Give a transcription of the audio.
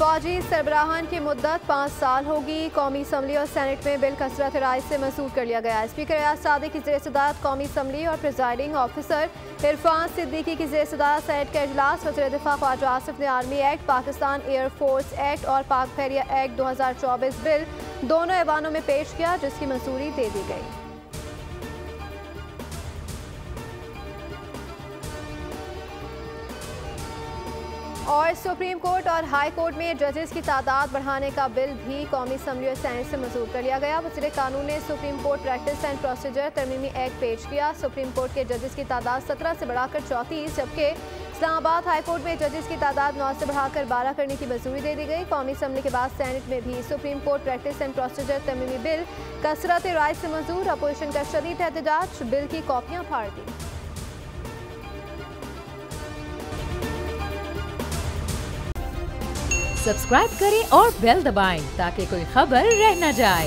फौजी सरबराहान की मुद्दत 5 साल होगी। कौमी असम्बली और सेनेट में बिल कसरत राय से मंसूर कर लिया गया है। स्पीकर एजाज सादिक की ज़ेर-ए-सदारत कौमी असम्बली और प्रिजाइडिंग ऑफिसर इरफान सिद्दीकी की ज़ेर-ए-सदारत सेनेट का इजलास वज़ीर दिफा ख्वाजा आसिफ ने army act, Pakistan air force act और पाक बहरिया एक्ट 2024 बिल दोनों ऐवानों में पेश किया, जिसकी मंजूरी दे दी गई। और सुप्रीम कोर्ट और हाई कोर्ट में जजेस की तादाद बढ़ाने का बिल भी कौमी असम्बली और सेनेट से मंजूर कर लिया गया। वज़ीर कानून ने Supreme Court practice and procedure तरमीमी एक्ट पेश किया। सुप्रीम कोर्ट के जजेस की तादाद 17 से बढ़ाकर 34, जबकि इस्लामाबाद हाई कोर्ट में जजेस की तादाद 9 से बढ़ाकर 12 करने की मंजूरी दे दी गई। कौमी असम्बली के बाद सेनेट में भी Supreme Court practice and procedure तरमीमी बिल कसरत राय से मंजूर। अपोजिशन का शदीद एहतजाज, बिल की कॉपियां फाड़ दी। सब्सक्राइब करें और बेल दबाएं ताकि कोई खबर रह न जाए।